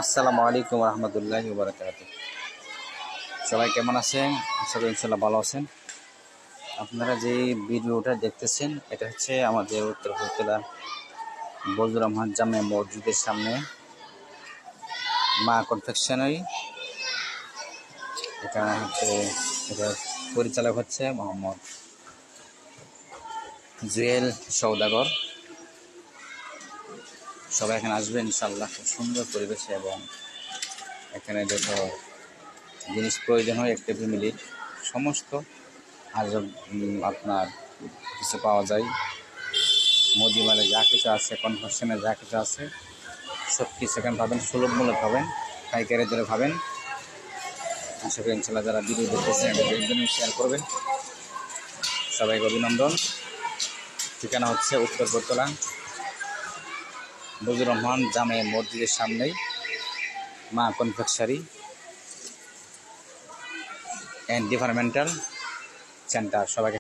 আসসালামু আলাইকুম রহমতুল্লাহি ওয়া বারাকাতুহু। সবাই কেমন আছেন? আশা করি ইনশাআল্লাহ ভালো আছেন। আপনারা যে ভিডিওটা দেখতেছেন এটা হচ্ছে আমাদের উত্তর উপজেলা বজলুর রহমান জামে মসজিদের সামনে মা কনফেকশনারি। এটা হচ্ছে এটা পরিচালক হচ্ছে মোহাম্মদ জুয়েল সওদাগর। সবাই এখানে আসবেন ইনশাআল্লাহ, খুব সুন্দর পরিবেশে এবং এখানে যত জিনিস প্রয়োজন হয় একটা ফ্যামিলির সমস্ত আজ আপনার কিছু পাওয়া যায়। মুদিমালে যা কিছু আছে, কনফেকশনে যা কিছু আছে সব কিছু এখানে পাবেন, সুলভ মূল্যে পাবেন, পাইকারি দরে পাবেন। আশা করি ইনশাল্লাহ যারা ভিডিও দেখতেছেন এটা শেয়ার করবেন। সবাইকে অভিনন্দন। ঠিকানা হচ্ছে উত্তর বটতলা বজলুর রহমান জামে মসজিদের সামনেই মা কনফেকশনারি অ্যান্ড ডিপার্টমেন্টাল সেন্টার। সবাইকে